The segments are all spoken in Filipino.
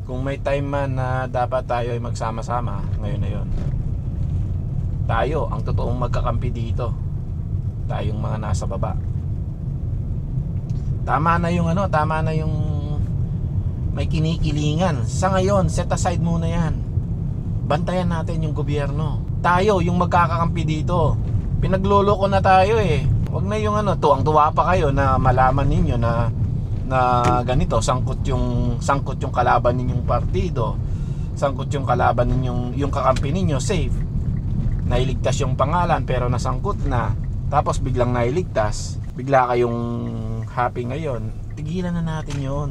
Kung may time man na dapat tayo ay magsama-sama, ngayon na yun. Tayo ang totoong magkakampi dito, tayong mga nasa baba. Tama na yung tama na yung may kinikilingan. Sa ngayon, set aside muna yan. Bantayan natin yung gobyerno. Tayo yung magkakakampi dito. Pinagloloko na tayo eh. Wag na yung tuwang-tuwa pa kayo na malaman ninyo na ganito, sangkot yung kalaban ninyong partido, sangkot yung kalaban ninyong, yung kakampi ninyo safe. Nailigtas yung pangalan pero nasangkot na. Tapos biglang nailigtas, bigla kayong happy ngayon. Tigilan na natin yon.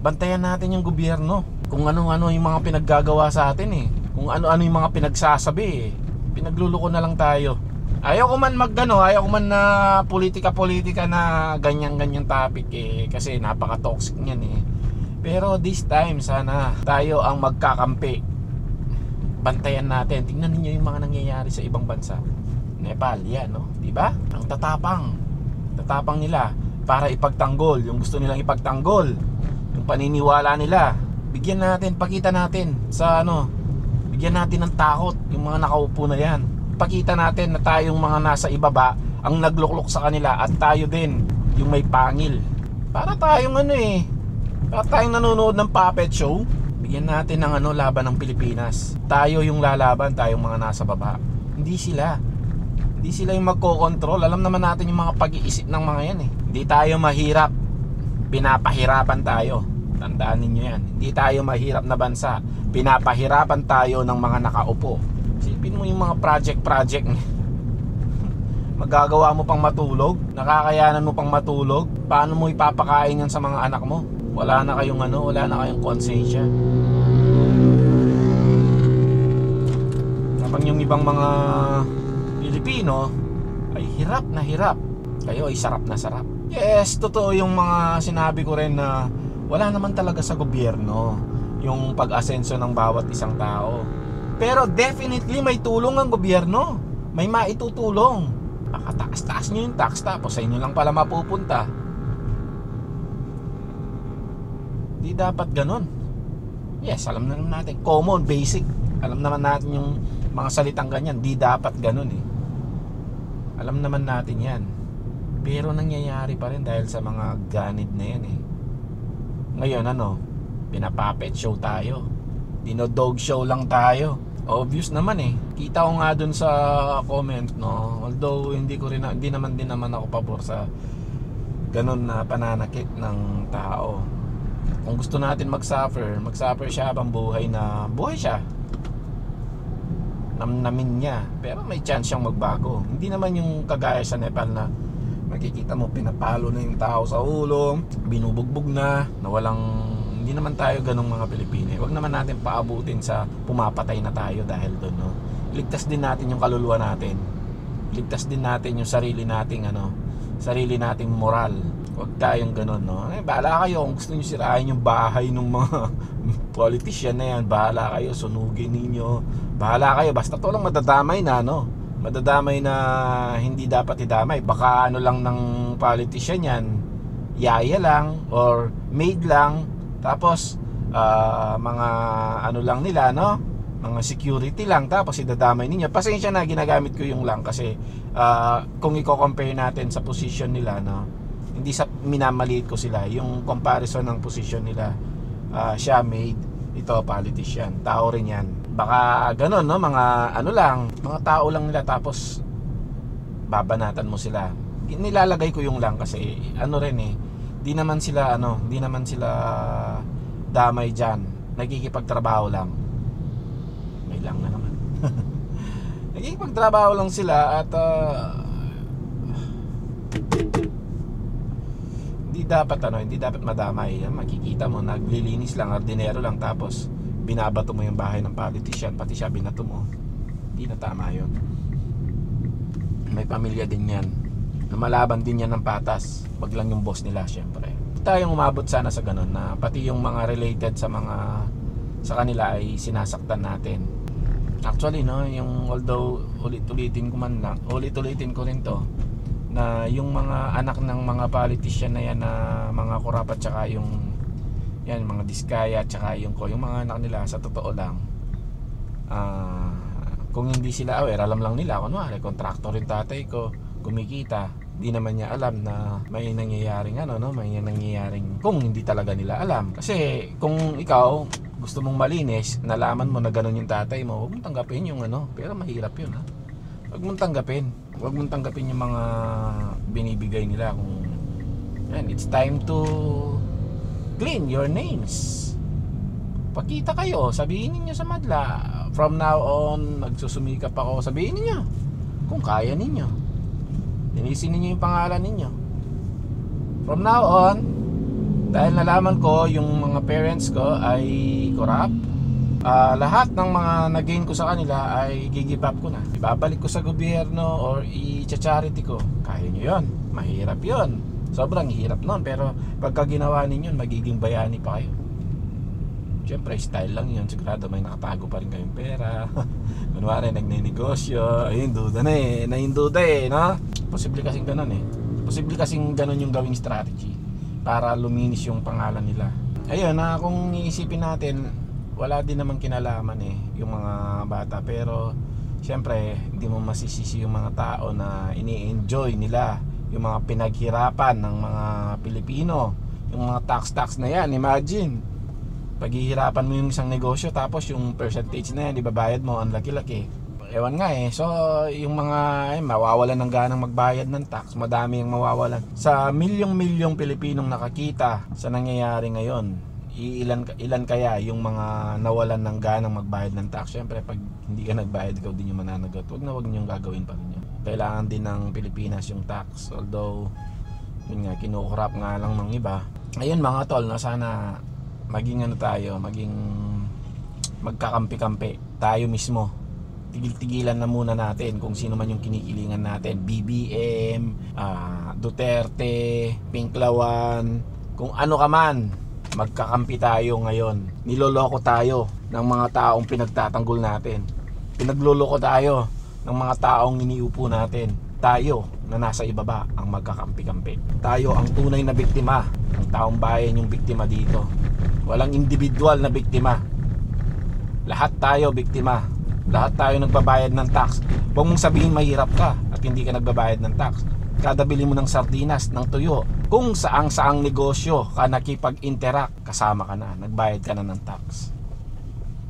Bantayan natin yung gobyerno. Kung ano-ano yung mga pinaggagawa sa atin eh. Kung ano-ano yung mga pinagsasabi eh. Pinagluloko na lang tayo. Ayaw ko man ayaw ko man na politika na ganyan topic eh, kasi napaka-toxic niyan eh. Pero this time sana tayo ang magkakampi. Bantayan natin. Tingnan niyo yung mga nangyayari sa ibang bansa. Nepal, yan no, 'di ba? Ang tatapang nila para ipagtanggol yung gusto nilang ipagtanggol. Yung paniniwala nila. Bigyan natin, pakita natin sa bigyan natin ng takot yung mga nakaupo na yan. Pakita natin na tayong mga nasa ibaba ang nagluklok sa kanila at tayo din yung may pangil. Para tayong para tayong nanonood ng puppet show. Bigyan natin ng laban ng Pilipinas. Tayo yung lalaban, tayong mga nasa baba. Hindi sila yung magkokontrol. Alam naman natin yung mga pag-iisip ng mga yan eh. Hindi tayo mahirap, pinapahirapan tayo. Tandaan ninyo yan. Hindi tayo mahirap na bansa, pinapahirapan tayo ng mga nakaupo. Isipin mo yung mga project magagawa mo pang matulog, nakakayanan mo pang matulog. Paano mo ipapakain yan sa mga anak mo? Wala na kayong konsensya. Kapag yung ibang mga Pilipino ay hirap na hirap, kayo ay sarap na sarap. Yes, totoo yung mga sinabi ko rin na wala naman talaga sa gobyerno yung pag-asenso ng bawat isang tao. Pero definitely may tulong ang gobyerno. May maitutulong. Pakataas-taas nyo yung tax tapos sa inyo lang pala mapupunta. Di dapat ganun. Yes, alam na naman natin. Common, basic. Alam naman natin yung mga salitang ganyan. Di dapat ganun eh. Alam naman natin yan. Pero nangyayari pa rin dahil sa mga ganid na yan eh. Ngayon pinapapet show tayo. Dino-dog show lang tayo. Obvious naman eh. Kita ko nga dun sa comment although hindi naman ako pabor sa ganun na pananakit ng tao. Kung gusto natin mag-suffer siya habang buhay siya. Namnamin niya. Pero may chance siyang magbago. Hindi naman yung kagaya sa Nepal na makikita mo pinapalo na yung tao sa ulo, binubugbog na walang. Hindi naman tayo ganong mga Pilipino. Huwag naman natin paabutin sa pumapatay na tayo dahil doon Ligtas din natin yung kaluluwa natin. Ligtas din natin yung sarili nating moral. Huwag tayong ganon bahala kayo kung gusto niyo sirain yung bahay ng mga politician na yan. Bahala kayo, sunugin ninyo. Bahala kayo, basta to lang madadamay na madadamay na hindi dapat idamay. Baka lang ng politician yan, yaya lang or maid lang. Tapos mga lang nila mga security lang, tapos idadamay ninyo. Pasensya na, ginagamit ko yung lang kasi kung i-compare natin sa position nila hindi sa minamaliit ko sila, yung comparison ng position nila. Siya maid, ito politician, tao rin yan. Baka ganun mga mga tao lang nila, tapos babanatan mo sila. Nilalagay ko yung lang kasi di naman sila damay dyan, nagkikipagtrabaho lang. May lang na naman. Nagkikipagtrabaho lang sila at hindi dapat madamay. Makikita mo naglilinis lang, ordinero lang, tapos binabato mo yung bahay ng politician, pati siya binato mo. Hindi na tama yun. May pamilya din yan, lumalaban din yan ng patas. Wag lang yung boss nila, syempre. Tayong umabot sana sa ganun na pati yung mga related sa kanila ay sinasaktan natin. Actually yung although ulit-ulitin ko rin to na yung mga anak ng mga politician na yan na mga korap at saka yung Yan, mga Diskaya, tsaka yung mga anak nila, sa totoo lang, kung hindi sila aware, alam lang nila, kunwari, kontraktor yung tatay ko, kumikita, di naman niya alam na may nangyayaring may nangyayaring kung hindi talaga nila alam. Kasi kung ikaw gusto mong malinis, nalaman mo na ganun yung tatay mo, huwag mong tanggapin yung pero mahirap yun ha. Huwag mong tanggapin yung mga binibigay nila. Kung yan, it's time to clean your names. Pakita kayo, sabihin niyo sa madla, from now on nagsusumikap ako, sabihin niyo kung kaya ninyo, linisin niyo yung pangalan ninyo. From now on, dahil nalaman ko yung mga parents ko ay corrupt, lahat ng mga nag-gain ko sa kanila ay gi-give up ko na. Ibabalik ko sa gobyerno or i-charity ko. Kaya nyo yun, mahirap yun, sobrang hirap nun. Pero pagka ginawa ninyo, magiging bayani pa kayo. Siyempre style lang yun, sigurado may nakatago pa rin kayong pera. Kunwari nagnenegosyo, ayun, duda na nahinduda no? Posible kasing ganun posible kasing ganun yung gawing strategy para luminis yung pangalan nila. Ayun, kung iisipin natin, wala din naman kinalaman yung mga bata. Pero siyempre hindi mo masisisi yung mga tao na ini-enjoy nila yung mga pinaghirapan ng mga Pilipino. Yung mga tax na yan, imagine paghihirapan mo yung isang negosyo, tapos yung percentage na yan ibabayad mo ang laki-laki. Ewan nga so yung mga mawawalan ng ganang magbayad ng tax, madami yung mawawalan. Sa milyong Pilipinong nakakita sa nangyayari ngayon, ilan kaya yung mga nawalan ng ganang magbayad ng tax? Siyempre pag hindi ka nagbayad, ikaw din yung mananagot. Huwag niyong gagawin pa rin yun. Kailangan din ng Pilipinas yung tax, although yun nga, kinukurap nga lang ng iba. Ayun mga tol, sana maging maging magkakampi-kampi tayo mismo. Tigil-tigilan na muna natin kung sino man yung kinikilingan natin, BBM, Duterte, Pinklawan, kung ano ka man. Magkakampi tayo ngayon. Niloloko tayo ng mga taong pinagtatanggol natin. Pinagloloko tayo ng mga taong iniupo natin. Tayo na nasa ibaba ang magkakampi-kampi. Tayo ang tunay na biktima. Ang taong bayan yung biktima dito. Walang individual na biktima. Lahat tayo biktima. Lahat tayo nagbabayad ng tax. Huwag mong sabihin mahirap ka at hindi ka nagbabayad ng tax. Kada bili mo ng sardinas, ng tuyo, kung saang negosyo ka nakipag-interact, kasama ka na, nagbayad ka na ng tax.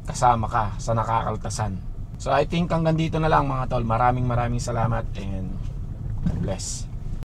Kasama ka sa nakakaltasan. So I think hanggang dito na lang mga tol. Maraming salamat and God bless.